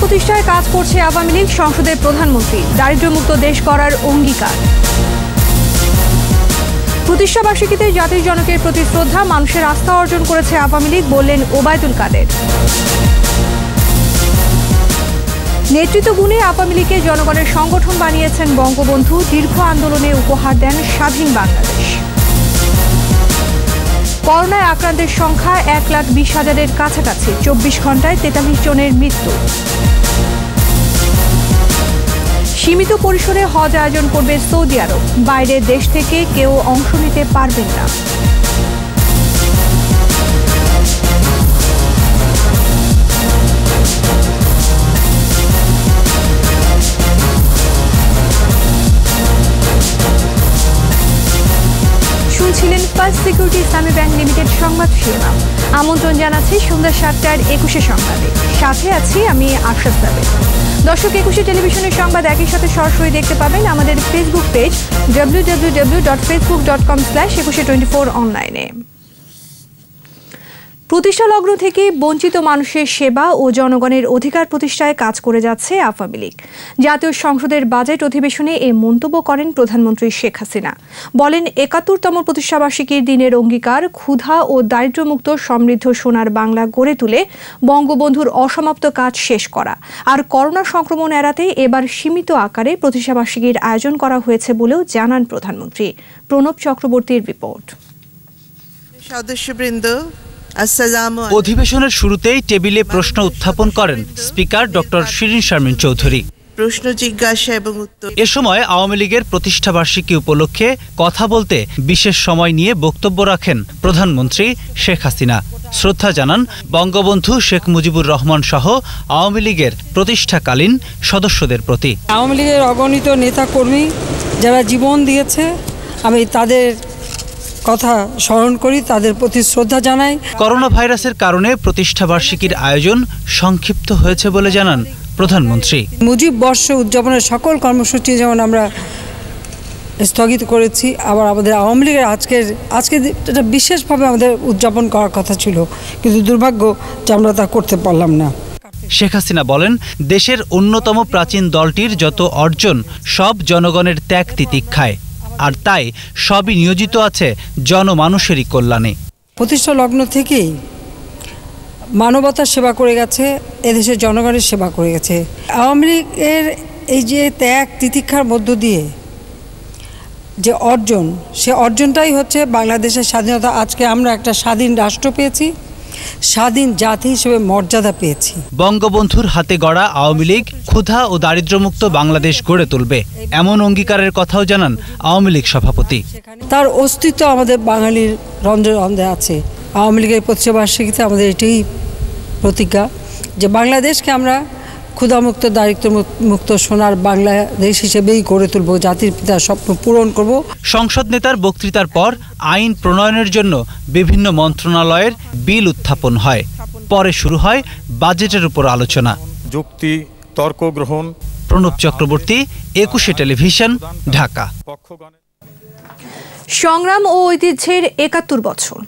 প্রতিষ্ঠায় কাজ করছে আওয়ামী লীগ, সংসদের প্রধানমন্ত্রী দারিদ্র্যমুক্ত দেশ করার অঙ্গীকার। প্রতিষ্ঠাবার্ষিকীতে জাতির জনকের প্রতি শ্রদ্ধা, মানুষের আস্থা অর্জন করেছে আওয়ামী লীগ, বললেন ওবায়দুল কাদের। নেতৃত্ব গুণে আওয়ামী লীগকে জনগণের সংগঠন বানিয়েছেন বঙ্গবন্ধু, দীর্ঘ আন্দোলনে উপহার দেন স্বাধীন বাংলাদেশ। করোনায় আক্রান্তের সংখ্যা 1,20,000-এর কাছাকাছি, 24 ঘন্টায় 43 জনের মৃত্যু। সীমিত পরিসরে হজ আয়োজন করবে সৌদি আরব, বাইরের দেশ থেকে কেউ অংশ নিতে পারবেন না। শুনছিলেন ফার্স্ট সিকিউরিটি ইসলামী ব্যাংক লিমিটেড সংবাদ শিরোনাম। আমন্ত্রণ জানাচ্ছি সন্ধ্যা 7টার 21 সংবাদে। সাথে আছি আমি আশরাফ সাবের। দর্শক, 21 টেলিভিশনের সংবাদ একই সাথে সরাসরি দেখতে পাবেন আমাদের ফেসবুক পেজ www.facebook.com/2124 অনলাইনে। প্রতিষ্ঠা লগ্ন থেকে বঞ্চিত মানুষের সেবা ও জনগণের অধিকার প্রতিষ্ঠায় কাজ করে যাচ্ছে আওয়ামী লীগ। জাতীয় সংসদের বাজেট অধিবেশনে এ মন্তব্য করেন প্রধানমন্ত্রী শেখ হাসিনা। বলেন, ৭১তম প্রতিষ্ঠাবার্ষিকীর দিনের অঙ্গীকার ক্ষুধা ও দারিদ্র্যমুক্ত সমৃদ্ধ সোনার বাংলা গড়ে তুলে বঙ্গবন্ধুর অসমাপ্ত কাজ শেষ করা। আর করোনা সংক্রমণ এড়াতে এবার সীমিত আকারে প্রতিষ্ঠাবার্ষিকীর আয়োজন করা হয়েছে বলেও জানান প্রধানমন্ত্রী। প্রণব চক্রবর্তীর রিপোর্ট। সদস্যবৃন্দ, অধিবেশনের শুরুতেই টেবিলে প্রশ্ন উত্থাপন করেন স্পিকার ডক্টর শিরিন শারমিন চৌধুরী। প্রশ্ন জিজ্ঞাসা এবং উত্তর। এ সময় আওয়ামী লীগের প্রতিষ্ঠাবার্ষিকী উপলক্ষে কথা বলতে বিশেষ সময় নিয়ে বক্তব্য রাখেন প্রধানমন্ত্রী শেখ হাসিনা। শ্রদ্ধা জানান বঙ্গবন্ধু শেখ মুজিবুর রহমান সহ আওয়ামী লীগের প্রতিষ্ঠাকালীন সদস্যদের প্রতি। আওয়ামী লীগের অগণিত নেতাকর্মী যারা জীবন দিয়েছে, আমি তাদের কথা স্মরণ করি, তাদের প্রতি শ্রদ্ধা জানাই। করোনা ভাইরাসের কারণে প্রতিষ্ঠাবার্ষিকীর আয়োজন সংক্ষিপ্ত হয়েছে বলে জানান প্রধানমন্ত্রী। মুজিব বর্ষ উদযাপনের সকল কর্মসূচি যেমন আমরা স্থগিত করেছি, আবার আমাদের আওয়ামী লীগের আজকে এটা বিশেষভাবে আমাদের উদযাপন করার কথা ছিল, কিন্তু দুর্ভাগ্য যে আমরা তা করতে পারলাম না। শেখ হাসিনা বলেন, দেশের অন্যতম প্রাচীন দলটির যত অর্জন সব জনগণের ত্যাগ তিতিক্ষায়, আর তাই সবই নিয়োজিত আছে জনমানুষেরই কল্যাণে। প্রতিষ্ঠা লগ্ন থেকেই মানবতার সেবা করে গেছে, এদেশের জনগণের সেবা করে গেছে। আওয়ামী লীগের এই যে ত্যাগ তিতিক্ষার মধ্য দিয়ে যে অর্জন, সে অর্জনটাই হচ্ছে বাংলাদেশের স্বাধীনতা। আজকে আমরা একটা স্বাধীন রাষ্ট্র পেয়েছি, স্বাধীন জাতি হিসেবে মর্যাদা পেয়েছি। বঙ্গবন্ধুর হাতে গড়া আওয়ামী লীগ ক্ষুধা ও দারিদ্র্যমুক্ত বাংলাদেশ গড়ে তুলবে, এমন অঙ্গীকারের কথাও জানান আওয়ামী লীগ সভাপতি। তার অস্তিত্ব আমাদের বাঙালির রন্ধ্রে রন্ধ্রে আছে। আওয়ামী লীগের প্রতিষ্ঠাবার্ষিকীতে আমাদের এটাই প্রতিজ্ঞা যে বাংলাদেশকে আমরা ক্ষুধামুক্ত দারিদ্র্যমুক্ত সোনার বাংলাদেশ হিসেবেই গড়ে তুলব, জাতির পিতার স্বপ্ন পূরণ করব। সংসদ নেতার বক্তৃতার পর আইন প্রণয়নের জন্য বিভিন্ন মন্ত্রণালয়ের বিল উত্থাপন হয়। পরে শুরু হয় বাজেটের উপর আলোচনা, যুক্তি তর্ক গ্রহণ। প্রণব চক্রবর্তী, 21 টেলিভিশন, ঢাকা। সংগ্রাম ও ঐতিহ্যের ৭১ বছর।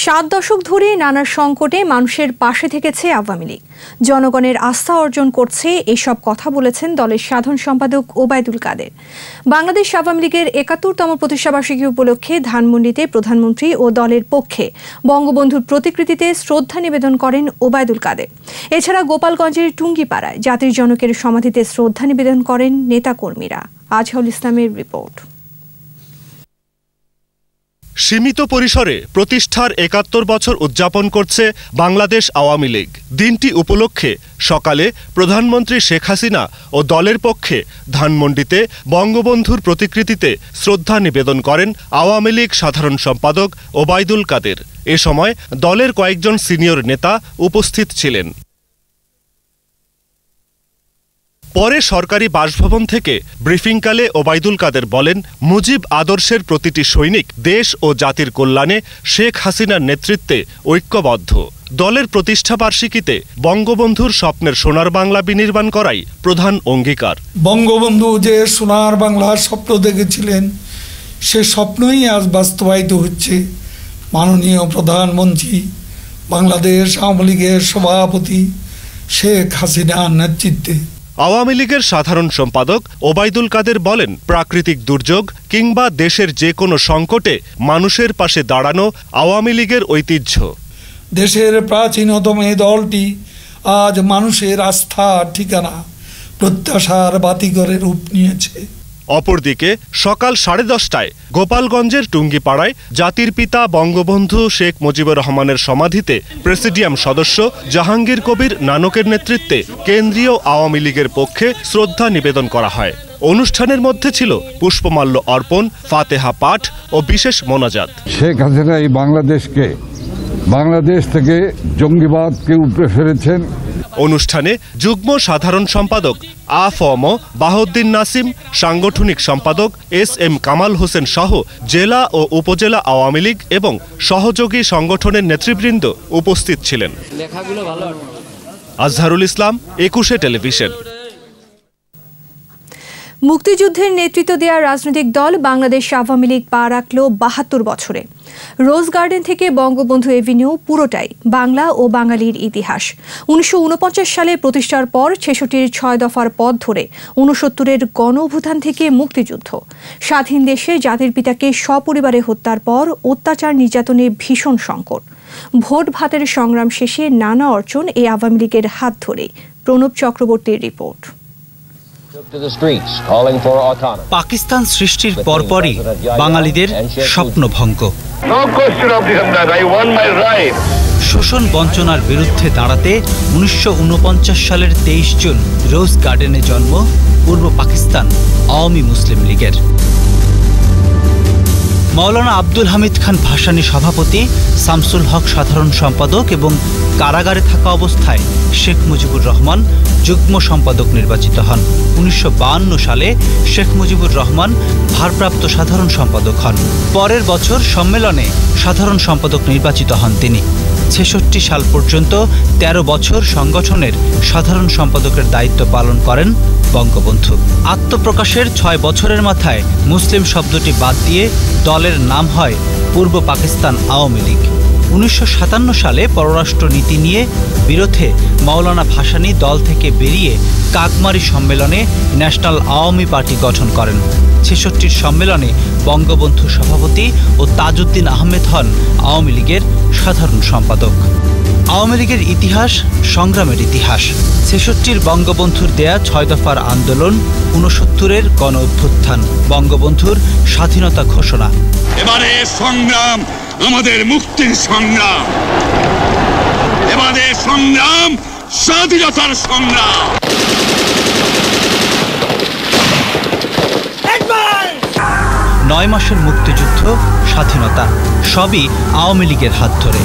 সাত দশক ধরে নানা সংকটে মানুষের পাশে থেকেছে আওয়ামী লীগ, জনগণের আস্থা অর্জন করছে, এসব কথা বলেছেন দলের সাধারণ সম্পাদক ওবায়দুল কাদের। বাংলাদেশ আওয়ামী লীগের ৭১তম প্রতিষ্ঠাবার্ষিকী উপলক্ষে ধানমন্ডিতে প্রধানমন্ত্রী ও দলের পক্ষে বঙ্গবন্ধুর প্রতিকৃতিতে শ্রদ্ধা নিবেদন করেন ওবায়দুল কাদের। এছাড়া গোপালগঞ্জের টুঙ্গিপাড়ায় জাতির জনকের সমাধিতে শ্রদ্ধা নিবেদন করেন নেতাকর্মীরা। আজহারুল ইসলামের রিপোর্ট। সীমিত পরিসরে প্রতিষ্ঠার ৭১ বছর উদযাপন করছে বাংলাদেশ আওয়ামী লীগ। দিনটি উপলক্ষে সকালে প্রধানমন্ত্রী শেখ হাসিনা ও দলের পক্ষে ধানমন্ডিতে বঙ্গবন্ধুর প্রতিকৃতিতে শ্রদ্ধা নিবেদন করেন আওয়ামী লীগ সাধারণ সম্পাদক ওবায়দুল কাদের। এ সময় দলের কয়েকজন সিনিয়র নেতা উপস্থিত ছিলেন। পরে সরকারি বাসভবন থেকে ব্রিফিংকালে ওবায়দুল কাদের বলেন, মুজিব আদর্শের প্রতিটি সৈনিক দেশ ও জাতির কল্যাণে শেখ হাসিনার নেতৃত্বে ঐক্যবদ্ধ। দলের প্রতিষ্ঠাবার্ষিকীতে বঙ্গবন্ধুর স্বপ্নের সোনার বাংলা বিনির্মাণ করাই প্রধান অঙ্গীকার। বঙ্গবন্ধু যে সোনার বাংলার স্বপ্ন দেখেছিলেন, সে স্বপ্নই আজ বাস্তবায়িত হচ্ছে। মাননীয় প্রধানমন্ত্রী, বাংলাদেশ আওয়ামী লীগের সভাপতি শেখ হাসিনার নেতৃত্বে। আওয়ামী লীগের সাধারণ সম্পাদক ওবায়দুল কাদের বলেন, প্রাকৃতিক দুর্যোগ কিংবা দেশের যে কোনো সংকটে মানুষের পাশে দাঁড়ানো আওয়ামী লীগের ঐতিহ্য। দেশের প্রাচীনতম এই দলটি আজ মানুষের আস্থার ঠিকানা, প্রত্যাশার বাতিঘরে রূপ নিয়েছে। অপরদিকে সকাল 10:30টায় গোপালগঞ্জের টুঙ্গিপাড়ায় জাতির পিতা বঙ্গবন্ধু শেখ মুজিবুর রহমানের সমাধিতে প্রেসিডিয়াম সদস্য জাহাঙ্গীর কবির নানকের নেতৃত্বে কেন্দ্রীয় আওয়ামী লীগের পক্ষে শ্রদ্ধা নিবেদন করা হয়। অনুষ্ঠানের মধ্যে ছিল পুষ্পমাল্য অর্পণ, ফাতেহা পাঠ ও বিশেষ মোনাজাত। শেখ হাসিনা এই বাংলাদেশ থেকে জঙ্গিবাদকে উপড়ে ফেলেছেন। অনুষ্ঠানে যুগ্ম সাধারণ সম্পাদক আ.ফ.ম. বাহাউদ্দিন নাসিম, সাংগঠনিক সম্পাদক এস.এম. কামাল হোসেন সহ জেলা ও উপজেলা আওয়ামী লীগ এবং সহযোগী সংগঠনের নেতৃবৃন্দ উপস্থিত ছিলেন। আজহারুল ইসলাম, 21 টেলিভিশন। মুক্তিযুদ্ধের নেতৃত্ব দেওয়া রাজনৈতিক দল বাংলাদেশ আওয়ামী লীগ পা রাখল ৭২ বছরে। রোজ গার্ডেন থেকে বঙ্গবন্ধু এভিনিউ পুরোটাই বাংলা ও বাঙালির ইতিহাস। ১৯৪৯ সালে প্রতিষ্ঠার পর ৬৬-র ৬ দফার পথ ধরে ৬৯-এর গণ অভ্যুত্থান থেকে মুক্তিযুদ্ধ, স্বাধীন দেশে জাতির পিতাকে সপরিবারে হত্যার পর অত্যাচার নির্যাতনে ভীষণ সংকট, ভোট ভাতের সংগ্রাম শেষে নানা অর্জন এই আওয়ামী লীগের হাত ধরে। প্রণব চক্রবর্তীর রিপোর্ট। পাকিস্তান সৃষ্টির পরপরই বাঙালিদের স্বপ্নভঙ্গ, শোষণ বঞ্চনার বিরুদ্ধে দাঁড়াতে ১৯৪৯ সালের ২৩ জুন রোজ গার্ডেনে জন্ম পূর্ব পাকিস্তান আওয়ামী মুসলিম লীগের। মাওলানা আব্দুল হামিদ খান ভাসানী সভাপতি, শামসুল হক সাধারণ সম্পাদক এবং কারাগারে থাকা অবস্থায় শেখ মুজিবুর রহমান যুগ্ম সম্পাদক নির্বাচিত হন। ১৯৫২ সালে শেখ মুজিবুর রহমান ভারপ্রাপ্ত সাধারণ সম্পাদক হন। পরের বছর সম্মেলনে সাধারণ সম্পাদক নির্বাচিত হন তিনি। ৬৬ সাল পর্যন্ত ১৩ বছর সংগঠনের সাধারণ সম্পাদকের দায়িত্ব পালন করেন বঙ্গবন্ধু। আত্মপ্রকাশের ৬ বছরের মাথায় মুসলিম শব্দটি বাদ দিয়ে দলের নাম হয় পূর্ব পাকিস্তান আওয়ামী লীগ। ১৯৫৭ সালে পররাষ্ট্র নীতি নিয়ে বিরোধে মাওলানা ভাসানী দল থেকে বেরিয়ে কাকমারি সম্মেলনে ন্যাশনাল আওয়ামী পার্টি গঠন করেন। ৬৬-র সম্মেলনে বঙ্গবন্ধু সভাপতি ও তাজউদ্দিন আহমেদ হন আওয়ামী লীগের সাধারণ সম্পাদক। আওয়ামী লীগের ইতিহাস সংগ্রামের ইতিহাস। ৬৬-র বঙ্গবন্ধুর দেয়া ৬ দফার আন্দোলন, ৬৯-এর গণ অভ্যুত্থান, বঙ্গবন্ধুর স্বাধীনতা ঘোষণা। এবারে সংগ্রাম আমাদের মুক্তির সংগ্রাম, এবারে সংগ্রাম স্বাধীনতার সংগ্রাম। ৯ মাসের মুক্তিযুদ্ধ, স্বাধীনতা সবই আওয়ামী লীগের হাত ধরে।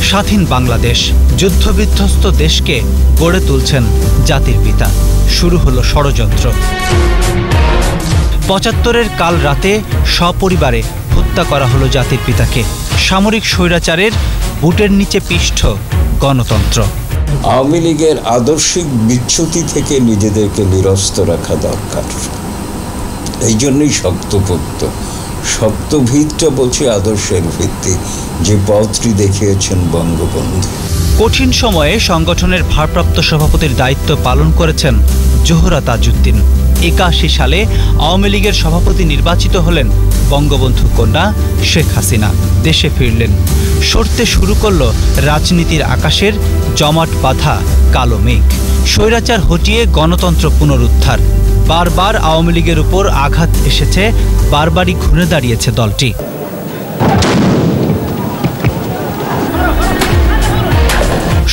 স্বাধীন বাংলাদেশ, যুদ্ধবিধ্বস্ত দেশকে গড়ে তুলছেন জাতির পিতা। শুরু হলো ষড়যন্ত্র। ৭৫-এর কাল রাতে সপরিবারে হত্যা করা হলো জাতির পিতাকে। সামরিক স্বৈরাচারের বুটের নিচে পিষ্ট গণতন্ত্র। আওয়ামী লীগের আদর্শিক বিচ্যুতি থেকে নিজেদেরকে নিরস্ত রাখা দরকার। এই জন্যই শক্তপোক্ত। শক্ত ভিতটা বলছি আদর্শের ভিত্তি, যে পথটি দেখিয়েছেন বঙ্গবন্ধু। কঠিন সময়ে সংগঠনের ভারপ্রাপ্ত সভাপতির দায়িত্ব পালন করেছেন জোহরা তাজউদ্দিন। ৮১ সালে আওয়ামী লীগের সভাপতি নির্বাচিত হলেন বঙ্গবন্ধু কন্যা শেখ হাসিনা। দেশে ফিরলেন। সরতে শুরু করল রাজনীতির আকাশের জমাট বাঁধা কালো মেঘ। স্বৈরাচার হটিয়ে গণতন্ত্র পুনরুদ্ধার। বারবার আওয়ামী লীগের উপর আঘাত এসেছে, বারবারই ঘুরে দাঁড়িয়েছে দলটি।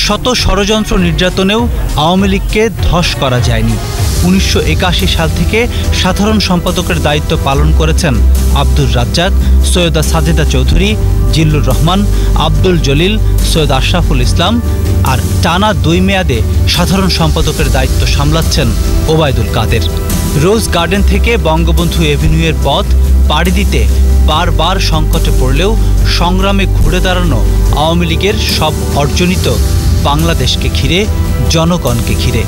শত ষড়যন্ত্র নির্যাতনেও আওয়ামী লীগকে ধস করা যায়নি। 1981 সাল থেকে সাধারণ সম্পাদকের দায়িত্ব পালন করেছেন আব্দুর রাজ্জাক, সৈয়দা সাজেদা চৌধুরী, জিল্লুর রহমান, আব্দুল জলিল, সৈয়দ আশরাফুল ইসলাম। আর টানা 2 মেয়াদে সাধারণ সম্পাদকের দায়িত্ব সামলাচ্ছেন ওবায়দুল কাদের। রোজ গার্ডেন থেকে বঙ্গবন্ধু এভিনিউয়ের পথ পাড়ি দিতে বারবার সংকটে পড়লেও সংগ্রামে ঘুরে দাঁড়ানো আওয়ামী লীগের সব অর্জনিত বাংলাদেশকে ঘিরে, জনগণকে ঘিরে।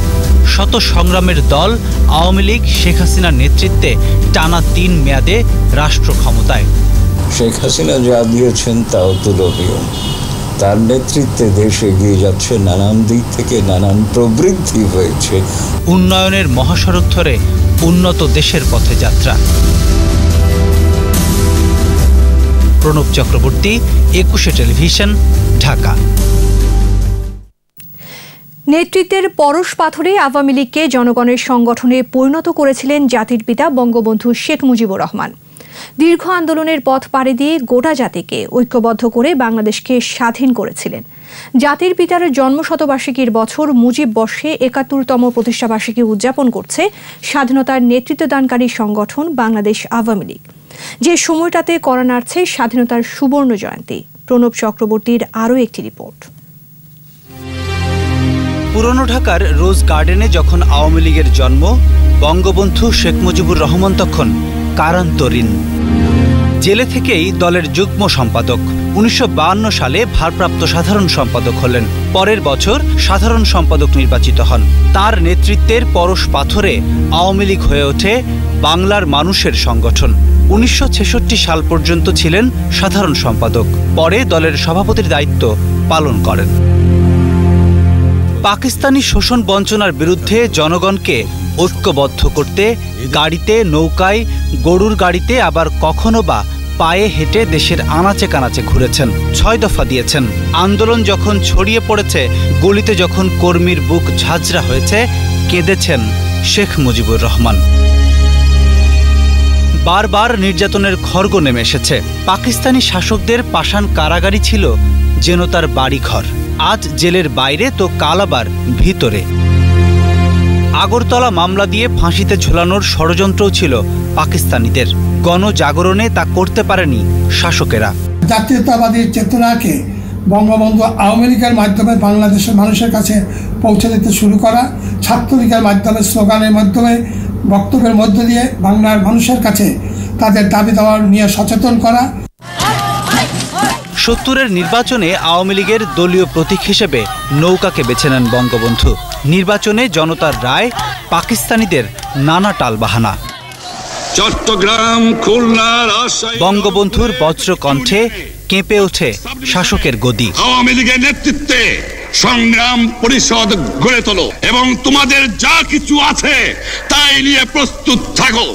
শত সংগ্রামের দল আওয়ামী লীগ শেখ হাসিনার নেতৃত্বে টানা 3 মেয়াদে রাষ্ট্র ক্ষমতায়। শেখ হাসিনা যা দিয়েছেন তা অতুলনীয়। তার নেতৃত্বে দেশ এগিয়ে যাচ্ছে, নানান দিক থেকে নানান প্রবৃদ্ধি হয়েছে। উন্নয়নের মহাসড়ক ধরে উন্নত দেশের পথে যাত্রা। প্রণব চক্রবর্তী, 21 টেলিভিশন, ঢাকা। নেতৃত্বের পরশ পাথরে আওয়ামী লীগকে জনগণের সংগঠনে পরিণত করেছিলেন জাতির পিতা বঙ্গবন্ধু শেখ মুজিবুর রহমান। দীর্ঘ আন্দোলনের পথ পাড়ি দিয়ে গোটা জাতিকে ঐক্যবদ্ধ করে বাংলাদেশকে স্বাধীন করেছিলেন। জাতির পিতার জন্মশতবার্ষিকীর বছর মুজিব বর্ষে ৭১তম প্রতিষ্ঠাবার্ষিকী উদযাপন করছে স্বাধীনতার নেতৃত্বদানকারী সংগঠন বাংলাদেশ আওয়ামী লীগ। যে সময়টাতে করা নাড়ছে স্বাধীনতার সুবর্ণ জয়ন্তী। প্রণব চক্রবর্তীর আরও একটি রিপোর্ট। পুরনো ঢাকার রোজ গার্ডেনে যখন আওয়ামী লীগের জন্ম, বঙ্গবন্ধু শেখ মুজিবুর রহমান তখন কারান্তরীণ। জেলে থেকেই দলের যুগ্ম সম্পাদক। 1952 সালে ভারপ্রাপ্ত সাধারণ সম্পাদক হলেন। পরের বছর সাধারণ সম্পাদক নির্বাচিত হন। তার নেতৃত্বের পরশ পাথরে আওয়ামী লীগ হয়ে ওঠে বাংলার মানুষের সংগঠন। 1966 সাল পর্যন্ত ছিলেন সাধারণ সম্পাদক। পরে দলের সভাপতির দায়িত্ব পালন করেন। পাকিস্তানি শোষণ বঞ্চনার বিরুদ্ধে জনগণকে ঐক্যবদ্ধ করতে গাড়িতে, নৌকায়, গরুর গাড়িতে, আবার কখনো বা পায়ে হেঁটে দেশের আনাচে কানাচে ঘুরেছেন। 6 দফা দিয়েছেন। আন্দোলন যখন ছড়িয়ে পড়েছে, গলিতে যখন কর্মীর বুক ঝাঁঝরা হয়েছে, কেঁদেছেন শেখ মুজিবুর রহমান। বারবার নির্যাতনের খড়গ নেমে এসেছে। পাকিস্তানি শাসকদের পাষাণ কারাগারই ছিল যেন তার বাড়িঘর। আজ জেলের বাইরে তো কাল আবার ভিতরে। আগরতলা মামলা দিয়ে ফাঁসিতে ঝুলানোর ষড়যন্ত্রও ছিল পাকিস্তানিদের। গণজাগরণে তা করতে পারেনি শাসকেরা। জাতীয়তাবাদী চেতনাকে বঙ্গবন্ধু আওয়ামী লীগের মাধ্যমে বাংলাদেশের মানুষের কাছে পৌঁছে দিতে শুরু করা, ছাত্রলীগের মাধ্যমে, স্লোগানের মাধ্যমে, বক্তব্যের মধ্য দিয়ে বাংলার মানুষের কাছে তাদের দাবি দেওয়া নিয়ে সচেতন করা। 70-এর নির্বাচনে আওয়ামী লীগের দলীয় প্রতীক হিসেবে নৌকাকে বেছে নেন বঙ্গবন্ধু। নির্বাচনে জনতার রায়, পাকিস্তানিদের নানা টালবাহানা। চট্টগ্রাম, খুলনা, বঙ্গবন্ধুর বজ্র কণ্ঠে কেঁপে ওঠে শাসকের গদি। আওয়ামী লীগের নেতৃত্বে সংগ্রাম পরিষদ গড়ে তোলো এবং তোমাদের যা কিছু আছে তাই নিয়ে প্রস্তুত থাকো।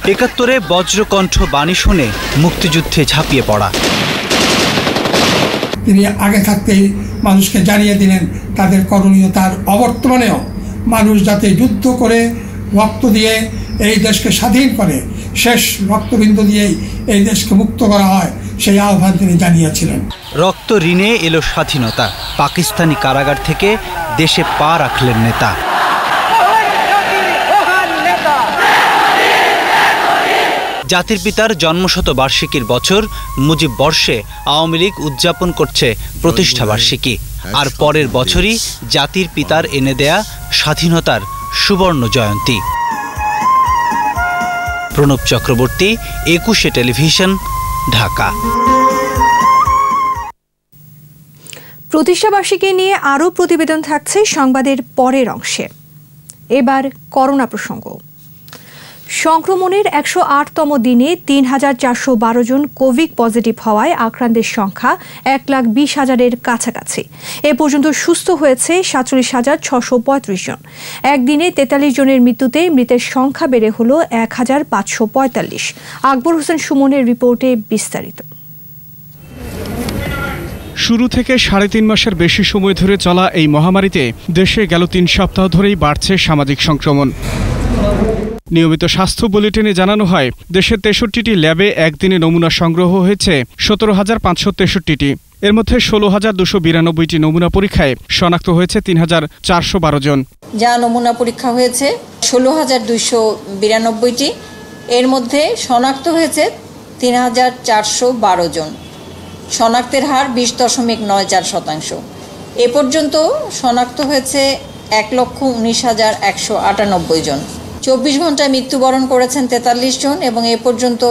৭১-এ বজ্রকণ্ঠ বাণী শুনে মুক্তিযুদ্ধে ঝাঁপিয়ে পড়া। তিনি আগে থাকতেই মানুষকে জানিয়ে দিলেন তাদের করণীয়। তার অবর্তমানেও মানুষ যাতে যুদ্ধ করে রক্ত দিয়ে এই দেশকে স্বাধীন করে, শেষ রক্তবিন্দু দিয়েই এই দেশকে মুক্ত করা হয়, সেই আহ্বান তিনি জানিয়েছিলেন। রক্ত ঋণে এলো স্বাধীনতা। পাকিস্তানি কারাগার থেকে দেশে পা রাখলেন নেতা। জাতির পিতার জন্মশতবার্ষিকীর বছর মুজিব বর্ষে আওয়ামী লীগ উদযাপন করছে প্রতিষ্ঠাবার্ষিকী। আর পরের বছরই জাতির পিতার এনে দেয়া স্বাধীনতার সুবর্ণ জয়ন্তী। প্রণব চক্রবর্তী, 21 টেলিভিশন, ঢাকা। প্রতিষ্ঠাবার্ষিকী নিয়ে আরও প্রতিবেদন থাকছে সংবাদের পরের অংশে। এবার করোনা প্রসঙ্গ। সংক্রমণের ১০৮তম দিনে ৩,৪১২ জন কোভিড পজিটিভ হওয়ায় আক্রান্তের সংখ্যা ১,২০,০০০-এর কাছাকাছি। এ পর্যন্ত সুস্থ হয়েছে ৪৭,৬৩৫ জন। একদিনে ৪৩ জনের মৃত্যুতে মৃতের সংখ্যা বেড়ে হল ১,৫৪৫। আকবর হোসেন সুমনের রিপোর্টে বিস্তারিত। শুরু থেকে ৩.৫ মাসের বেশি সময় ধরে চলা এই মহামারীতে দেশে গেল ৩ সপ্তাহ ধরেই বাড়ছে সামাজিক সংক্রমণ। নিয়মিত স্বাস্থ্য বুলেটিনে জানানো হয়, দেশের ৬৩টি ল্যাবে একদিনে নমুনা সংগ্রহ হয়েছে ১৭,৫৬৩টি। এর মধ্যে 16,292টি নমুনা পরীক্ষায় শনাক্ত হয়েছে 3,412 জন। যা নমুনা পরীক্ষা হয়েছে 16,292টি, এর মধ্যে শনাক্ত হয়েছে 3,412 জন। শনাক্তের হার 20.94%। এ পর্যন্ত শনাক্ত হয়েছে 1,19,198 জন। 24 ঘন্টায় মৃত্যুবরণ করেছেন 43 জন এবং এ পর্যন্ত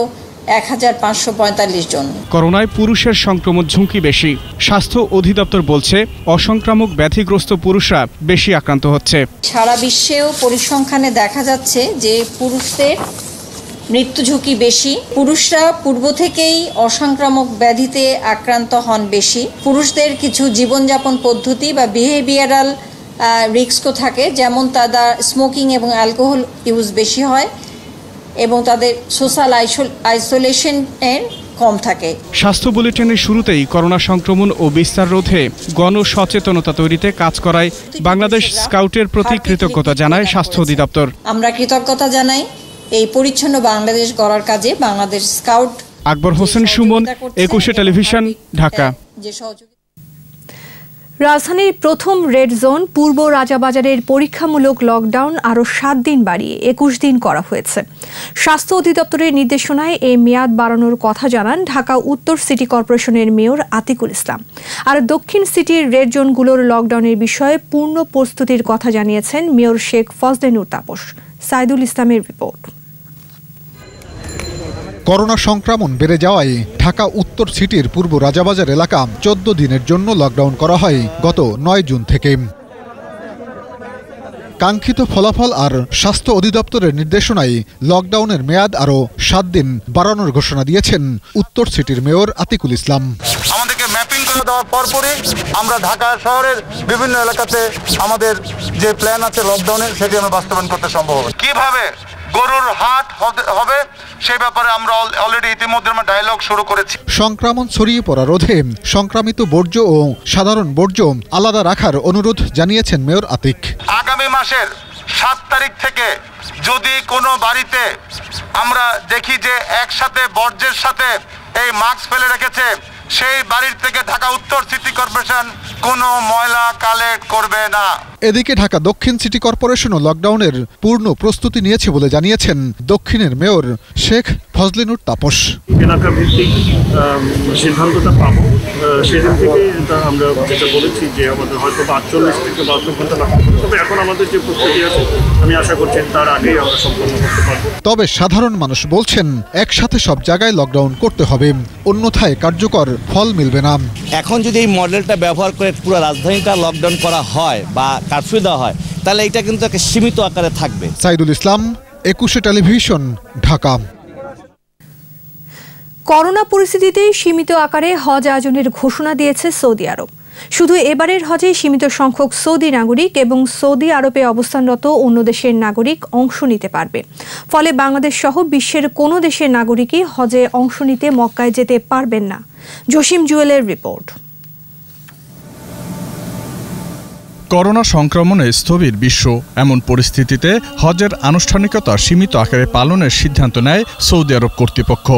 1,545 জন। করোনায় পুরুষের সংক্রমণ ঝুঁকি বেশি। স্বাস্থ্য অধিদপ্তর বলছে অসংক্রামক ব্যাধিগ্রস্ত পুরুষরা বেশি আক্রান্ত হচ্ছে। সারা বিশ্বেও পরিসংখ্যানে দেখা যাচ্ছে যে পুরুষদের মৃত্যু ঝুঁকি বেশি। পুরুষরা পূর্ব থেকেই অসংক্রামক ব্যাধিতে আক্রান্ত হন বেশি। পুরুষদের কিছু জীবনযাপন পদ্ধতি বা বিহেভিয়ারাল রিস্কও থাকে, যেমন তাদের স্মোকিং এবং অ্যালকোহল ইউজ বেশি হয় এবং তাদের সোশ্যাল আইসোলেশন কম থাকে। স্বাস্থ্য বুলেটিনের শুরুতেই করোনা সংক্রমণ ও বিস্তার রোধে গণসচেতনতা তৈরিতে কাজ করায় বাংলাদেশ স্কাউটের প্রতি কৃতজ্ঞতা জানায় স্বাস্থ্য অধিদপ্তর। আমরা কৃতজ্ঞতা জানাই এই পরিচ্ছন্ন বাংলাদেশ গড়ার কাজে বাংলাদেশ স্কাউট। আকবর হোসেন সুমন, 21 টেলিভিশন, ঢাকা। রাজধানীর প্রথম রেড জোন পূর্ব রাজাবাজারের পরীক্ষামূলক লকডাউন আরও 7 দিন বাড়িয়ে 21 দিন করা হয়েছে। স্বাস্থ্য অধিদপ্তরের নির্দেশনায় এই মেয়াদ বাড়ানোর কথা জানান ঢাকা উত্তর সিটি কর্পোরেশনের মেয়র আতিকুল ইসলাম। আর দক্ষিণ সিটির রেড জোনগুলোর লকডাউনের বিষয়ে পূর্ণ প্রস্তুতির কথা জানিয়েছেন মেয়র শেখ ফজলে নূর তাপস। সাইদুল ইসলামের রিপোর্ট। করোনা সংক্রমণ বেড়ে যাওয়ায় ঢাকা উত্তর সিটির পূর্ব রাজাবাজার এলাকা 14 দিনের জন্য লকডাউন করা হয় গত 9 জুন থেকে। কাঙ্ক্ষিত ফলাফল আর স্বাস্থ্য অধিদপ্তরের নির্দেশনায় লকডাউনের মেয়াদ আরও 7 দিন বাড়ানোর ঘোষণা দিয়েছেন উত্তর সিটির মেয়র আতিকুল ইসলাম। আমাদেরকে ম্যাপিং করে দেওয়ার পরপরই আমরা ঢাকা শহরের বিভিন্ন এলাকাতে আমাদের যে প্ল্যান আছে লকডাউনের, সেটি আমরা বাস্তবায়ন করতে সম্ভব হবে। কিভাবে গরুর হাট হবে সেই ব্যাপারে আমরা অলরেডি ইতিমধ্যে আমরা ডায়ালগ শুরু করেছি। সংক্রমণ ছড়িয়ে পড়া রোধে সংক্রামিত বর্জ্য ও সাধারণ বর্জ্য আলাদা রাখার অনুরোধ জানিয়েছেন মেয়র আতিক। আগামী মাসের 7 তারিখ থেকে যদি কোনো বাড়িতে আমরা দেখি যে একসাথে বর্জ্যের সাথে এই মাস্ক ফেলে রেখেছে, সেই বাড়ির থেকে ঢাকা উত্তর সিটি কর্পোরেশন কোনো ময়লা কালেক্ট করবে না। এদিকে ঢাকা দক্ষিণ সিটি কর্পোরেশনও লকডাউনের পূর্ণ প্রস্তুতি নিয়েছে বলে জানিয়েছেন দক্ষিণের মেয়র শেখ ফজলে নূর তাপস। এলাকা ভিত্তিক সিদ্ধান্তটা পাবো, সেদিন থেকে আমরা যেটা বলেছি যে আমাদের হয়তো 48 থেকে 72 ঘন্টা লাগবে, তবে এখন আমাদের যে প্রস্তুতি আছে আমি আশা করছি তার আগেই আমরা সম্পন্ন করতে পারবো। তবে সাধারণ মানুষ বলছেন একসাথে সব জায়গায় লকডাউন করতে হবে, অন্যথায় কার্যকর ফল মিলবে না। এখন যদি এই মডেলটা ব্যবহার করে পুরো রাজধানীটা লকডাউন করা হয় বা কারফিউ দেওয়া হয়, তাহলে এটা কিন্তু একটা সীমিত আকারে থাকবে। সাইদুল ইসলাম, 21 টেলিভিশন, ঢাকা। করোনা পরিস্থিতিতে সীমিত আকারে হজ আয়োজনের ঘোষণা দিয়েছে সৌদি আরব। শুধু এবারের হজে সীমিত সংখ্যক সৌদি নাগরিক এবং সৌদি আরবে অবস্থানরত অন্য দেশের নাগরিক অংশ নিতে পারবে। ফলে বাংলাদেশ সহ বিশ্বের কোনো দেশের নাগরিকই হজে অংশ নিতে মক্কায় যেতে পারবেন না। জসিম জুয়েলের রিপোর্ট। করোনা সংক্রমণে স্থবির বিশ্ব। এমন পরিস্থিতিতে হজের আনুষ্ঠানিকতা সীমিত আকারে পালনের সিদ্ধান্ত নেয় সৌদি আরব কর্তৃপক্ষ।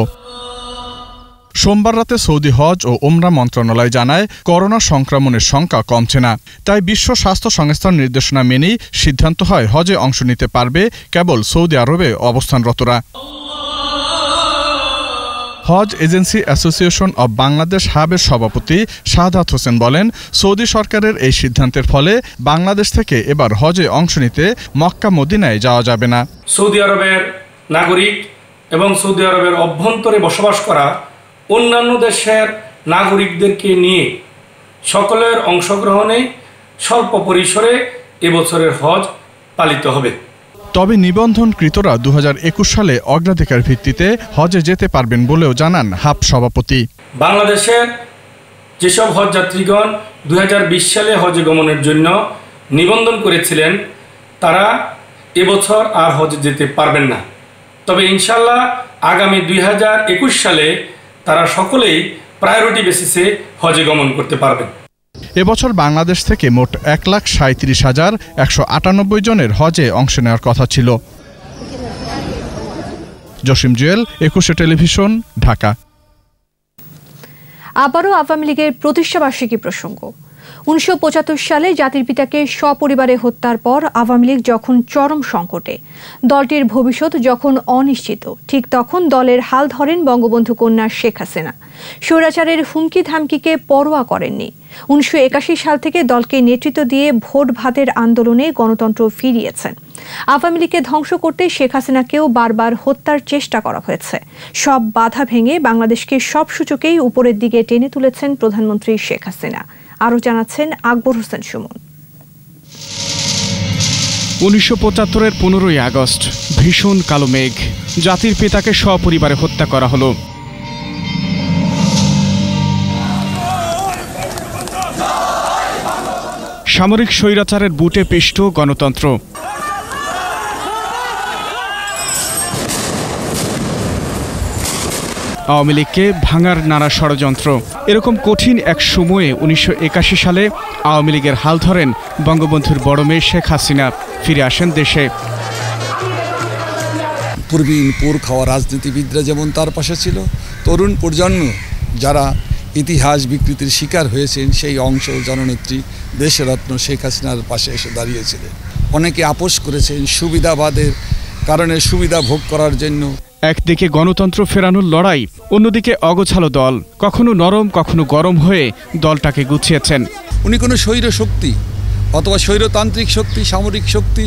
সোমবার রাতে সৌদি হজ ও ওমরা মন্ত্রণালয় জানায়, করোনা সংক্রমণের সংখ্যা কমছে না। তাই বিশ্ব স্বাস্থ্য সংস্থার নির্দেশনা মেনেই সিদ্ধান্ত হয় হজে অংশ নিতে পারবে কেবল সৌদি আরবে অবস্থানরতরা। হজ এজেন্সি অ্যাসোসিয়েশন অব বাংলাদেশ হাবের সভাপতি শাহাদাত হোসেন বলেন, সৌদি সরকারের এই সিদ্ধান্তের ফলে বাংলাদেশ থেকে এবার হজে অংশ নিতে মক্কা মদিনায় যাওয়া যাবে না। সৌদি আরবের নাগরিক এবং সৌদি আরবের অভ্যন্তরে বসবাস করা অন্যান্য দেশের নাগরিকদেরকে নিয়ে সকলের অংশগ্রহণে স্বল্প পরিসরে এবছরের হজ পালিত হবে। তবে নিবন্ধনকৃতরা 2021 সালে অগ্রাধিকার ভিত্তিতে হজে যেতে পারবেন বলেও জানান হাব সভাপতি। বাংলাদেশের যেসব হজ যাত্রীগণ 2020 সালে হজে গমনের জন্য নিবন্ধন করেছিলেন, তারা এবছর আর হজে যেতে পারবেন না। তবে ইনশাল্লাহ আগামী 2021 সালে তারা সকলেই প্রায়োরিটি বেসিসে হজে গমন করতে পারবেন। এবছর বাংলাদেশ থেকে মোট 1,37,198 জনের হজে অংশ নেওয়ার কথা ছিল। জসিম জুয়েল, 21 টেলিভিশন, ঢাকা। আবারও আওয়ামী লীগের প্রতিষ্ঠাবার্ষিকী প্রসঙ্গ। 1975 সালে জাতির পিতাকে সপরিবারে হত্যার পর আওয়ামী লীগ যখন চরম সংকটে, দলটির ভবিষ্যৎ যখন অনিশ্চিত, ঠিক তখন দলের হাল ধরেন বঙ্গবন্ধু কন্যা শেখ হাসিনা। স্বৈরাচারের হুমকি ধামকিকে পরোয়া করেননি। 1981 সাল থেকে দলকে নেতৃত্ব দিয়ে ভোট ভাতের আন্দোলনে গণতন্ত্র ফিরিয়েছেন। আওয়ামী লীগকে ধ্বংস করতে শেখ হাসিনাকেও বারবার হত্যার চেষ্টা করা হয়েছে। সব বাধা ভেঙে বাংলাদেশকে সব সূচকেই উপরের দিকে টেনে তুলেছেন প্রধানমন্ত্রী শেখ হাসিনা। আরও জানাচ্ছেন আকবর হোসেন সুমন। 1975-এর 15ই আগস্ট ভীষণ কালো মেঘ, জাতির পিতাকে সপরিবারে হত্যা করা হলো। সামরিক স্বৈরাচারের বুটে পিষ্ট গণতন্ত্র। আওয়ামী লীগকে ভাঙার নানা ষড়যন্ত্র। এরকম কঠিন এক সময়ে 1981 সালে আওয়ামী লীগের হাল ধরেন বঙ্গবন্ধুর বড় মেয়ে শেখ হাসিনা। ফিরে আসেন দেশে। পূর্বীন পুর খাওয়া রাজনীতিবিদরা যেমন তার পাশে ছিল, তরুণ প্রজন্ম যারা ইতিহাস বিকৃতির শিকার হয়েছেন সেই অংশ জননেত্রী দেশরত্ন শেখ হাসিনার পাশে এসে দাঁড়িয়েছিলেন। অনেকে আপোষ করেছেন সুবিধাবাদের কারণে সুবিধা ভোগ করার জন্য। একদিকে গণতন্ত্র ফেরানোর লড়াই, অন্যদিকে অগোছালো দল, কখনো নরম কখনো গরম হয়ে দলটাকে গুছিয়েছেন। উনি কোনো স্বৈর শক্তি অথবা স্বৈরতান্ত্রিক শক্তি, সামরিক শক্তি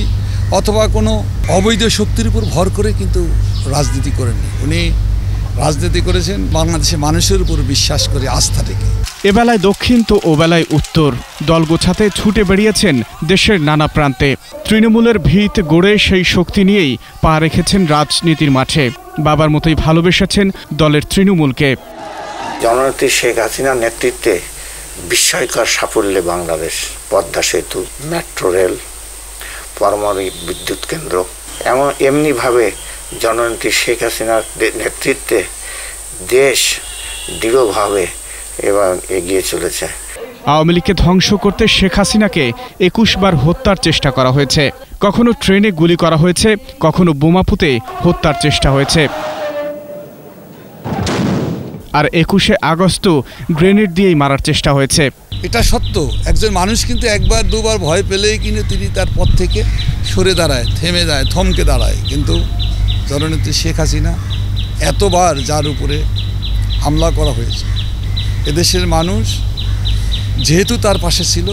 অথবা কোনো অবৈধ শক্তির উপর ভর করে কিন্তু রাজনীতি করেননি। উনি রাজনীতি করেছেন বাংলাদেশের মানুষের উপর বিশ্বাস করে, আস্থা রেখে। এবেলায় দক্ষিণ তো ওবেলায় উত্তর, দল গোছাতে ছুটে বেরিয়েছেন দেশের নানা প্রান্তে। তৃণমূলের ভিত গড়ে সেই শক্তি নিয়েই পা রেখেছেন রাজনীতির মাঠে। বাবার মতোই ভালোবেসেছেন দলের তৃণমূলকে। জননেত্রী শেখ হাসিনার নেতৃত্বে বিস্ময়কর সাফল্যে বাংলাদেশ পদ্মা সেতু, মেট্রো রেল, পারমাণবিক বিদ্যুৎ কেন্দ্র, এমনিভাবে জননেত্রী শেখ হাসিনার নেতৃত্বে দেশ দৃঢ়ভাবে এবার এগিয়ে চলেছে। আওয়ামী লীগকে ধ্বংস করতে শেখ হাসিনাকে 21 বার হত্যার চেষ্টা করা হয়েছে। কখনো ট্রেনে গুলি করা হয়েছে, কখনো বোমা পুঁতে হত্যার চেষ্টা হয়েছে। আর 21শে আগস্ট গ্রেনেড দিয়েই মারার চেষ্টা হয়েছে। এটা সত্য, একজন মানুষ কিন্তু একবার দুবার ভয় পেলেই কিন্তু তিনি তার পথ থেকে সরে দাঁড়ায়, থেমে যায়, থমকে দাঁড়ায়। কিন্তু জননেত্রী শেখ হাসিনা এতবার যার উপরে হামলা করা হয়েছে, এদেশের মানুষ যেহেতু তার পাশে ছিল,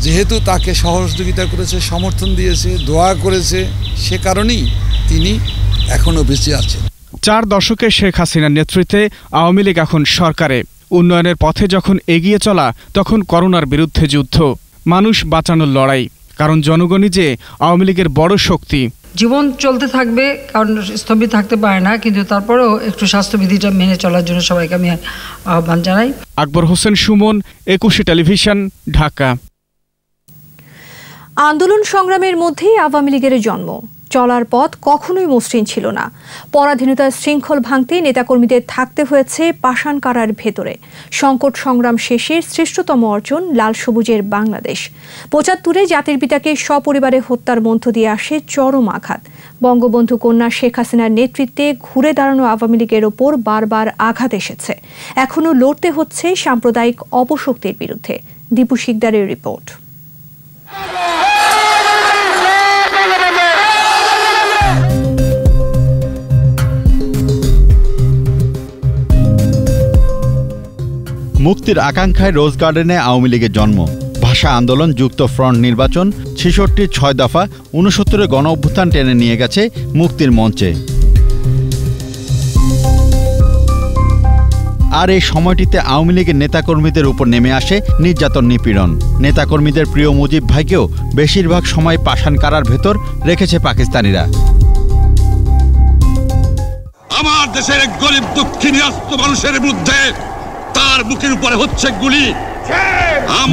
যেহেতু তাকে সহযোগিতা করেছে, সমর্থন দিয়েছে, দোয়া করেছে, সে কারণেই তিনি এখনও বেঁচে আছেন। 4 দশকে শেখ হাসিনার নেতৃত্বে আওয়ামী লীগ এখন সরকারে। উন্নয়নের পথে যখন এগিয়ে চলা, তখন করোনার বিরুদ্ধে যুদ্ধ, মানুষ বাঁচানোর লড়াই। কারণ জনগণই যে আওয়ামী লীগের বড় শক্তি। জীবন চলতে থাকবে, কারণ স্থবির থাকতে পারে না, কিন্তু তারপরেও একটু স্বাস্থ্যবিধিটা মেনে চলার জন্য সবাইকে আমি আহ্বান জানাই। আকবর হোসেন সুমন, 21 টেলিভিশন, ঢাকা। আন্দোলন সংগ্রামের মধ্যেই আওয়ামী লীগের জন্ম। চলার পথ কখনোই মসৃণ ছিল না। পরাধীনতার শৃঙ্খল ভাঙতে নেতাকর্মীদের থাকতে হয়েছে পাষাণ কারার ভেতরে। সংকট সংগ্রাম শেষে শ্রেষ্ঠতম অর্জন লাল সবুজের বাংলাদেশ। 75-এ জাতির পিতাকে সপরিবারে হত্যার মধ্য দিয়ে আসে চরম আঘাত। বঙ্গবন্ধু কন্যা শেখ হাসিনার নেতৃত্বে ঘুরে দাঁড়ানো আওয়ামী লীগের ওপর বারবার আঘাত এসেছে। এখনও লড়তে হচ্ছে সাম্প্রদায়িক অপশক্তির বিরুদ্ধে। দীপু শিকদারের রিপোর্ট। মুক্তির আকাঙ্ক্ষায় রোজ গার্ডেনে আওয়ামী লীগের জন্ম। ভাষা আন্দোলন, যুক্ত ফ্রন্ট, নির্বাচন, 66 6 দফা, 69 গণ অভ্যুত্থান টেনে নিয়ে গেছে মুক্তির মঞ্চে। আর এই সময়টিতে আওয়ামী লীগের নেতাকর্মীদের উপর নেমে আসে নির্যাতন, নিপীড়ন। নেতাকর্মীদের প্রিয় মুজিব ভাইকেও বেশিরভাগ সময় পাষাণ কারার ভেতর রেখেছে পাকিস্তানিরা। আমার দেশের গরিব দুঃখী নিরস্ত মানুষের বিরুদ্ধে তার বুকের উপরে হচ্ছে গুলি।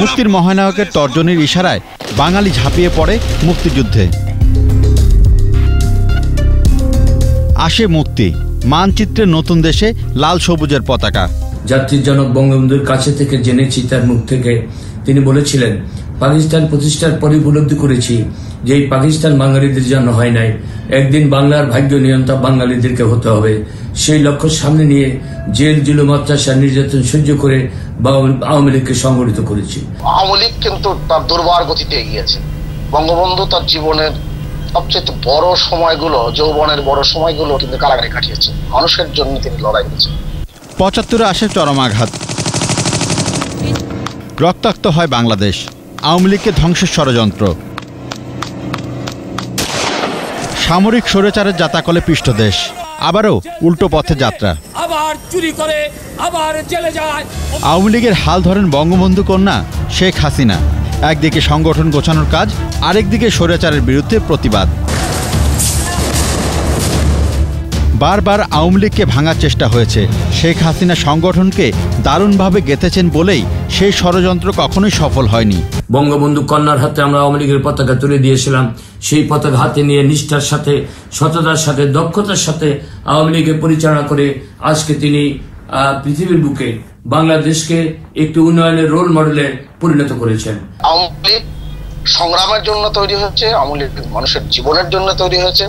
মুক্তির মহানায়কের তর্জনীর ইশারায় বাঙালি ঝাঁপিয়ে পড়ে মুক্তিযুদ্ধে। আসে মুক্তি, মানচিত্রে নতুন দেশে লাল সবুজের পতাকা। জাতির জনক বঙ্গবন্ধুর কাছে থেকে জেনেছি তার মুখ থেকে, তিনি বলেছিলেন পাকিস্তান প্রতিষ্ঠার পরে উপলব্ধি করেছি যে এই পাকিস্তান বাঙালিদের জন্য হয় নাই, একদিন বাংলার ভাগ্য নিয়ন্ত্রণ বাঙালিদেরকে হতে হবে। সেই লক্ষ্য সামনে নিয়ে জেল, জুলুম, অত্যাচার, নির্যাতন সহ্য করে আওয়ামী লীগকে সংগঠিত করেছি। আওয়ামী লীগ কিন্তু তার দুর্বার গতিতে এগিয়েছে। বঙ্গবন্ধু তার জীবনের সবচেয়ে বড় সময়গুলো, যৌবনের বড় সময়গুলো কিন্তু কারাগারে কাটিয়েছে। মানুষের জন্য তিনি লড়াই করেছেন। ৭৫ আসে চরম আঘাত, রক্তাক্ত হয় বাংলাদেশ। আওয়ামী লীগকে ধ্বংসের ষড়যন্ত্র, সামরিক স্বৈরাচারের জাতাকলে পৃষ্ঠ দেশ, আবারও উল্টো পথে যাত্রা। আবার চুরি করে, আবার জেলে যায়। আওয়ামী লীগের হাল ধরেন বঙ্গবন্ধু কন্যা শেখ হাসিনা। একদিকে সংগঠন গোছানোর কাজ, আরেকদিকে স্বৈরাচারের বিরুদ্ধে প্রতিবাদ। বারবার আওয়ামী লীগকে ভাঙার চেষ্টা হয়েছে। শেখ হাসিনা সংগঠনকে দারুণভাবে গেঁথেছেন বলেই সেই ষড়যন্ত্র কখনোই সফল হয়নি। বঙ্গবন্ধু কন্যার হাতে আমরা আওয়ামী লীগের পতাকা তুলে দিয়েছিলাম। সেই পতাকা হাতে নিয়ে নিষ্ঠার সাথে, সততার সাথে, দক্ষতার সাথে আওয়ামী লীগের পরিচালনা করে আজকে তিনি পৃথিবীর বুকে বাংলাদেশকে একটি উন্নয়নের রোল মডেলে পরিণত করেছেন। আওয়ামী লীগ সংগ্রামের জন্য তৈরি হয়েছে, আওয়ামী লীগ মানুষের জীবনের জন্য তৈরি হয়েছে,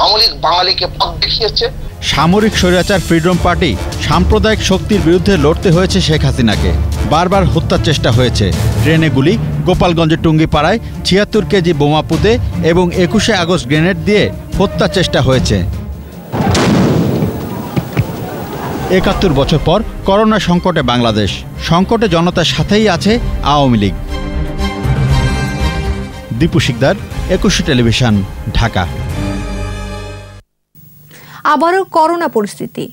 আওয়ামী লীগ বাঙালিকে পথ দেখিয়েছে। সামরিক স্বৈরাচার ফ্রিডম পার্টি সাম্প্রদায়িক শক্তির বিরুদ্ধে লড়তে হয়েছে শেখ হাসিনাকে। বারবার হত্যার চেষ্টা হয়েছে। ট্রেনে গুলি, গোপালগঞ্জের টুঙ্গিপাড়ায় ৭৬ কেজি বোমা পুঁতে এবং ২১শে আগস্ট গ্রেনেড দিয়ে হত্যার চেষ্টা হয়েছে। ৭১ বছর পর করোনা সংকটে বাংলাদেশ, সংকটে জনতার সাথেই আছে আওয়ামী লীগ। দীপু শিকদার, ২১ টেলিভিশন, ঢাকা। আবারও করোনা পরিস্থিতি।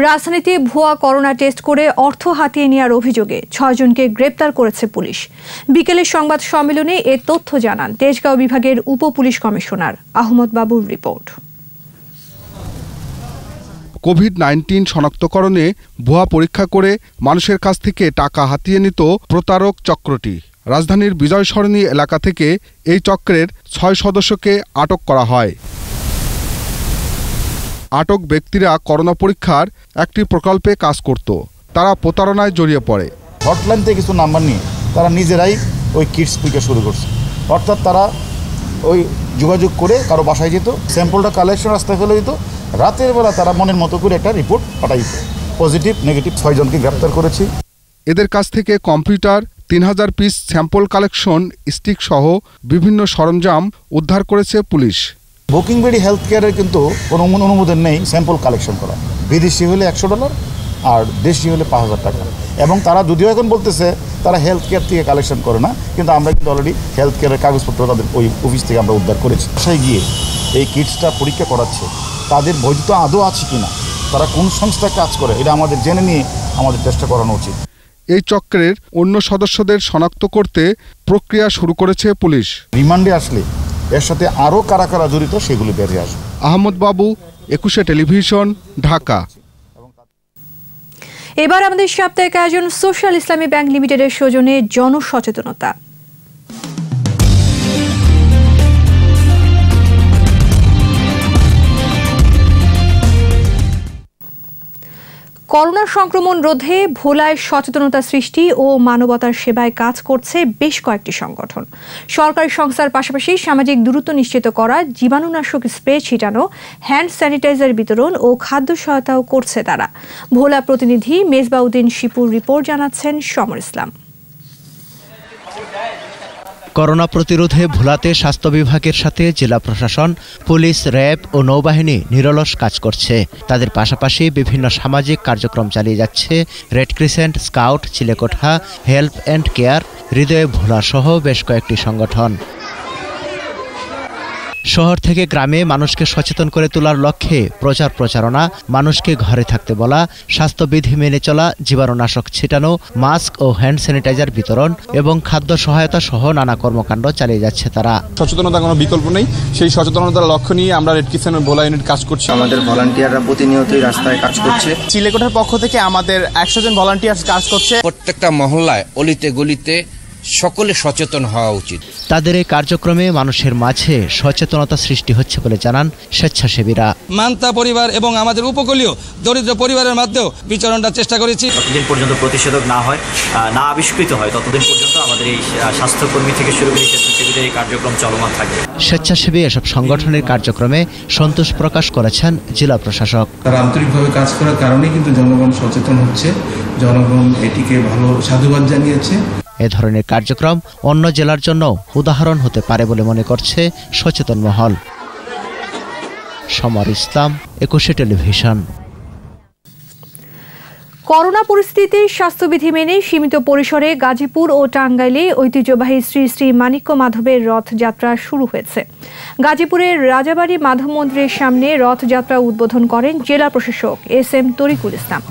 রাজধানীতে ভুয়া করোনা টেস্ট করে অর্থ হাতিয়ে নেওয়ার অভিযোগে ৬ জনকে গ্রেপ্তার করেছে পুলিশ। বিকেলের সংবাদ সম্মেলনে এ তথ্য জানান তেজগাঁও বিভাগের উপ পুলিশ কমিশনার আহমদ বাবুর রিপোর্ট। কোভিড-19 শনাক্তকরণে ভুয়া পরীক্ষা করে মানুষের কাছ থেকে টাকা হাতিয়ে নিত প্রতারক চক্রটি। রাজধানীর বিজয় সরণি এলাকা থেকে এই চক্রের ৬ সদস্যকে আটক করা হয়। আটক ব্যক্তিরা করোনা পরীক্ষার একটি প্রকল্পে কাজ করত। তারা প্রতারণায় জড়িয়ে পড়ে। হটলাইন থেকে কিছু নাম্বার নিয়ে তারা নিজেরাই ওই কিটস পরীক্ষা শুরু করছে। অর্থাৎ তারা ওই যোগাযোগ করে কারো বাসায় যেত, স্যাম্পলটা কালেকশন রাস্তায় ফেলে দিত, রাতের বেলা তারা মনের মতো করে একটা রিপোর্ট পাঠাই দিত। পজিটিভ নেগেটিভ ৬ জনকে গ্রেপ্তার করেছি। এদের কাছ থেকে computer, ৩০০০ piece sample collection stick সহ বিভিন্ন সরঞ্জাম উদ্ধার করেছে পুলিশ। বুকিংবেডি হেলথ কেয়ারের কিন্তু কোনো অনুমোদন নেই স্যাম্পল কালেকশন করা। বিদেশি হলে $১০০ আর দেশি হলে ৫০০০ টাকা। এবং তারা যদিও এখন বলতেছে তারা হেলথ কেয়ার থেকে কালেকশন করে না, কিন্তু আমরা কিন্তু অলরেডি হেলথ কেয়ারের কাগজপত্র তাদের ওই অফিস থেকে আমরা উদ্ধার করেছি। বাসায় গিয়ে এই কিটসটা পরীক্ষা করাচ্ছে, তাদের বৈধতা আদৌ আছে কিনা, তারা কোন সংস্থায় কাজ করে, এটা আমাদের জেনে নিয়ে আমাদের চেষ্টা করানো উচিত। এই চক্রের অন্য সদস্যদের শনাক্ত করতে প্রক্রিয়া শুরু করেছে পুলিশ। রিমান্ডে আসলে এর সাথে আরও কারা কারা জড়িত সেগুলি বেরিয়ে আসবে। আহমদ বাবু, ২১ টেলিভিশন, ঢাকা। এবার আমাদের সাপ্তাহিক আয়োজন সোশ্যাল ইসলামী ব্যাংক লিমিটেডের সৌজন্যে জনসচেতনতা। করোনা সংক্রমণ রোধে ভোলায় সচেতনতা সৃষ্টি ও মানবতার সেবায় কাজ করছে বেশ কয়েকটি সংগঠন। সরকারি সংস্থার পাশাপাশি সামাজিক দূরত্ব নিশ্চিত করা, জীবাণুনাশক স্প্রে ছিটানো, হ্যান্ড স্যানিটাইজার বিতরণ ও খাদ্য সহায়তাও করছে তারা। ভোলা প্রতিনিধি মেজবাউদ্দিন শিপুর রিপোর্ট জানাচ্ছেন সমর ইসলাম। করোনা প্রতিরোধে ভোলাতে স্বাস্থ্য বিভাগের সাথে জেলা প্রশাসন, পুলিশ, র্যাব ও নৌবাহিনী নিরলস কাজ করছে। তাদের পাশাপাশি বিভিন্ন সামাজিক কার্যক্রম চালিয়ে যাচ্ছে red crescent, scout, Chilekotha, help and care, হৃদয়ে ভোলা সহ বেশ কয়েকটি সংগঠন। শহর থেকে গ্রামে মানুষকে সচেতন করে তোলার লক্ষ্যে প্রচারণা, মানুষকে ঘরে থাকতে বলা, স্বাস্থ্যবিধি মেনে চলা, জীবাণুনাশক ছিটানো, মাস্ক ও হ্যান্ড স্যানিটাইজার বিতরণ এবং খাদ্য সহায়তা সহ নানা কর্মকাণ্ড চালিয়ে যাচ্ছে তারা। সচেতনতা কোনো বিকল্প নেই, সেই সচেতনতার লক্ষ্য নিয়ে আমরা রেড ক্রিসেন্ট ভোলা ইউনিট কাজ করছি। আমাদের ভলান্টিয়াররা প্রতিনিয়তই রাস্তায় কাজ করছে। চিলেকোঠার পক্ষ থেকে আমাদের ১০০ জন ভলান্টিয়ার কাজ করছে। প্রত্যেকটা মহল্লায়, অলিতে গলিতে সকলে সচেতন হওয়া উচিত। তাদের এই কার্যক্রমে মানুষের মাঝে সচেতনতা সৃষ্টি হচ্ছে বলে জানান স্বেচ্ছাসেবীরা। মান্তা পরিবার এবং আমাদের উপকূলীয় দরিদ্র পরিবারের মধ্যেও বিচরণটা চেষ্টা করেছি। যতদিন পর্যন্ত প্রতিষেধক না হয়, না আবিষ্কৃত হয়, ততদিন পর্যন্ত আমাদের এই স্বাস্থ্যকর্মী থেকে শুরু করে স্বেচ্ছাসেবীদের এই কার্যক্রম চলমান থাকবে। স্বেচ্ছাসেবী এসব সংগঠনের কার্যক্রমে সন্তোষ প্রকাশ করেছেন জেলা প্রশাসক। তারা আন্তরিকভাবে কাজ করার কারণে কিন্তু জনগণ সচেতন হচ্ছে, জনগণ এটিকে ভালো সাধুবাদ জানিয়েছে। এ ধরনের কার্যক্রম অন্য জেলার জন্য উদাহরণ হতে পারে বলে মনে করছে সচেতন মহল। সমর ইসলাম, 21 টেলিভিশন। করোনা পরিস্থিতিতে স্বাস্থ্যবিধি মেনে সীমিত পরিসরে গাজীপুর ও টাঙ্গাইলে ঐতিহ্যবাহী শ্রী শ্রী মানিক্য মাধবের রথযাত্রা শুরু হয়েছে। গাজীপুরের রাজাবাড়ী মাধব মন্দিরের সামনে রথযাত্রা উদ্বোধন করেন জেলা প্রশাসক SM তরিকুল ইসলাম।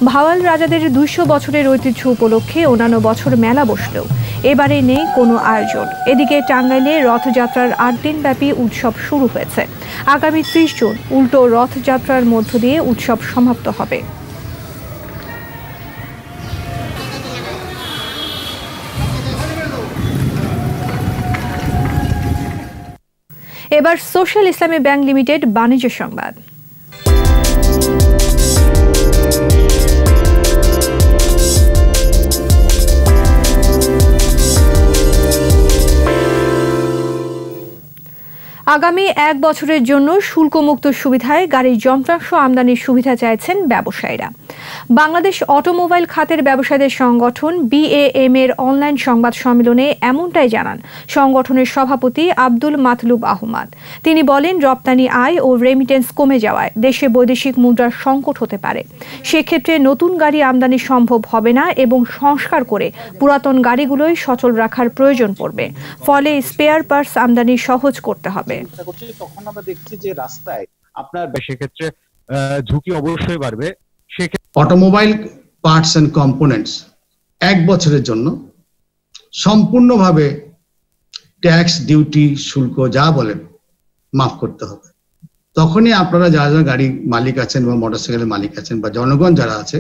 ভাওয়াল রাজাদের 200 বছরের ঐতিহ্য উপলক্ষে অন্যান্য বছর মেলা বসলেও এবারে নেই কোনো আয়োজন। এদিকে টাঙ্গাইলে রথযাত্রার 8 দিনব্যাপী উৎসব শুরু হয়েছে। আগামী 30 জুন উল্টো রথযাত্রার মধ্য দিয়ে উৎসব সমাপ্ত হবে। এবার সোশ্যাল ইসলামী ব্যাংক লিমিটেড বাণিজ্য সংবাদ। আগামী 1 বছরের জন্য শুল্কমুক্ত সুবিধায় গাড়ির যন্ত্রাংশ আমদানির সুবিধা চাইছেন ব্যবসায়ীরা। বাংলাদেশ অটোমোবাইল খাতের ব্যবসায়ীদের সংগঠন BAM এর অনলাইন সংবাদ সম্মেলনে এমনটাই জানান সংগঠনের সভাপতি আব্দুল মাতলুব আহমদ। তিনি বলেন, রপ্তানি আয় ও রেমিটেন্স কমে যাওয়ায় দেশে বৈদেশিক মুদ্রার সংকট হতে পারে। সেক্ষেত্রে নতুন গাড়ি আমদানি সম্ভব হবে না এবং সংস্কার করে পুরাতন গাড়িগুলোই সচল রাখার প্রয়োজন পড়বে। ফলে স্পেয়ার পার্টস আমদানি সহজ করতে হবে। তখন আমরা দেখছি যে রাস্তায় আপনার সেক্ষেত্রে ঝুঁকি অবশ্যই বাড়বে। অটোমোবাইল পার্টস এন্ড কম্পোনেন্টস 1 বছরের জন্য সম্পূর্ণভাবে ট্যাক্স, ডিউটি, শুল্ক যা বলেন মাফ করতে হবে। তখনই আপনারা যারা যারা গাড়ি মালিক আছেন বা মোটরসাইকেলের মালিক আছেন বা জনগণ যারা আছে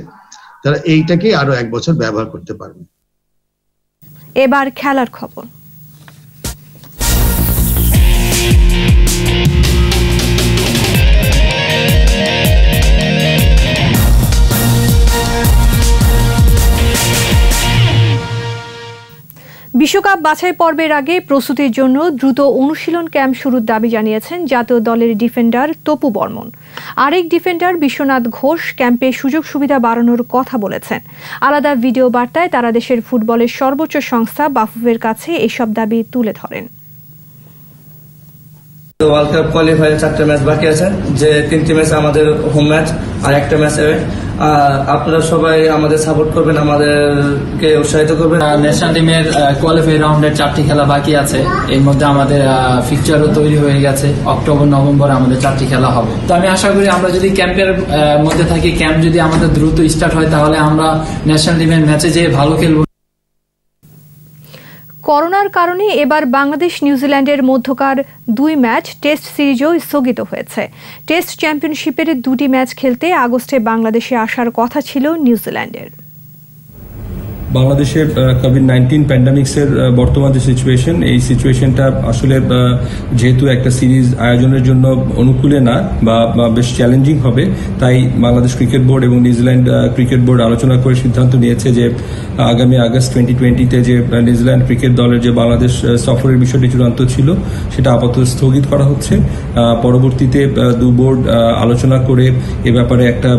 তারা এইটাকে আরো 1 বছর ব্যবহার করতে পারবেন। এবার খেলার খবর। বিশ্বকাপ বাছাই পর্বের আগে প্রস্তুতির জন্য দ্রুত অনুশীলন ক্যাম্প শুরুর দাবি জানিয়েছেন জাতীয় দলের ডিফেন্ডার তপু বর্মন। আরেক ডিফেন্ডার বিশ্বনাথ ঘোষ ক্যাম্পে সুযোগ সুবিধা বাড়ানোর কথা বলেছেন। আলাদা ভিডিও বার্তায় তারা দেশের ফুটবলের সর্বোচ্চ সংস্থা বাফুফের কাছে এসব দাবি তুলে ধরেন। ওয়ার্ল্ড কাপ কোয়ালিফায়ার 4টা ম্যাচ বাকি আছে, যে 3টি ম্যাচ আমাদের হোম ম্যাচ আর একটা ম্যাচ এওয়ে। আপনারা সবাই আমাদের সাপোর্ট করবেন, আমাদেরকে উৎসাহিত করবেন। ন্যাশনাল টিমের কোয়ালিফাই রাউন্ডের 4টি খেলা বাকি আছে, এর মধ্যে আমাদের ফিকচারও তৈরি হয়ে গেছে। অক্টোবর নভেম্বর আমাদের 4টি খেলা হবে। তো আমি আশা করি আমরা যদি ক্যাম্পের মধ্যে থাকি, ক্যাম্প যদি আমাদের দ্রুত স্টার্ট হয়, তাহলে আমরা ন্যাশনাল টিমের ম্যাচে যেয়ে ভালো খেলবো। করোনার কারণে এবার বাংলাদেশ নিউজিল্যান্ডের মধ্যকার 2 ম্যাচ টেস্ট সিরিজও স্থগিত হয়েছে। টেস্ট চ্যাম্পিয়নশিপের 2টি ম্যাচ খেলতে আগস্টে বাংলাদেশে আসার কথা ছিল নিউজিল্যান্ডের। বাংলাদেশে কোভিড-19 প্যান্ডামিক্সের বর্তমান যে সিচুয়েশন, এই সিচুয়েশনটা আসলে যেহেতু একটা সিরিজ আয়োজনের জন্য অনুকূলে না বা বেশ চ্যালেঞ্জিং হবে, তাই বাংলাদেশ ক্রিকেট বোর্ড এবং নিউজিল্যান্ড ক্রিকেট বোর্ড আলোচনা করে সিদ্ধান্ত নিয়েছে যে আগামী আগস্ট 2020-তে যে নিউজিল্যান্ড ক্রিকেট দলের যে বাংলাদেশ সফরের বিষয়টি চূড়ান্ত ছিল সেটা আপাতত স্থগিত করা হচ্ছে। পরবর্তীতে 2 বোর্ড আলোচনা করে এ ব্যাপারে একটা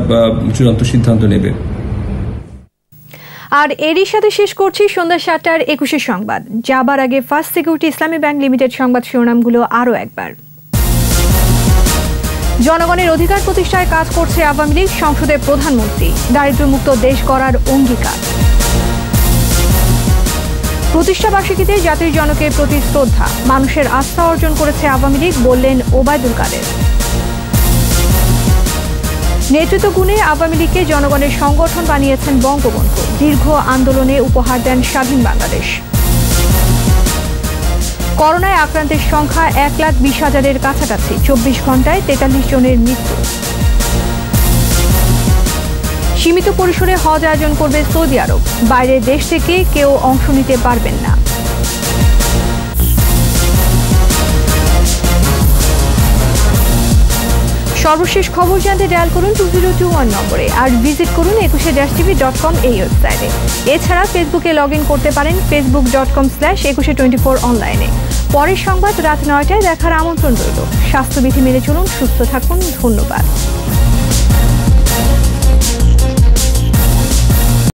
চূড়ান্ত সিদ্ধান্ত নেবে। আর এরই সাথে শেষ করছি সন্ধ্যা 7টার 21 সংবাদ। যাবার আগে ফার্স্ট সিকিউরিটি ইসলামী ব্যাংক লিমিটেড সংবাদ শিরোনামগুলো আরও একবার। জনগণের অধিকার প্রতিষ্ঠায় কাজ করছে আওয়ামী লীগ, সংসদে প্রধানমন্ত্রী। দারিদ্র্যমুক্ত দেশ গড়ার অঙ্গীকার। প্রতিষ্ঠাবার্ষিকীতে জাতির জনকের প্রতি শ্রদ্ধা, মানুষের আস্থা অর্জন করেছে আওয়ামী লীগ, বললেন ওবায়দুল কাদের। নেতৃত্ব গুণে আওয়ামী লীগকে জনগণের সংগঠন বানিয়েছেন বঙ্গবন্ধু, দীর্ঘ আন্দোলনে উপহার দেন স্বাধীন বাংলাদেশ। করোনায় আক্রান্তের সংখ্যা 1,20,000-এর কাছাকাছি, 24 ঘন্টায় 43 জনের মৃত্যু। সীমিত পরিসরে হজ আয়োজন করবে সৌদি আরব। বাইরের দেশ থেকে কেউ অংশ নিতে পারবেন না। সর্বশেষ খবর জানতে ডায়াল করুন 2021 নম্বরে আর ভিজিট করুন 21tv.com এই ওয়েবসাইটে। এছাড়া ফেসবুকে লগ ইন করতে পারেন facebook.com/2124 অনলাইনে। পরের সংবাদ রাত 9টায় দেখার আমন্ত্রণ রইল। স্বাস্থ্যবিধি মেনে চলুন, সুস্থ থাকুন। ধন্যবাদ।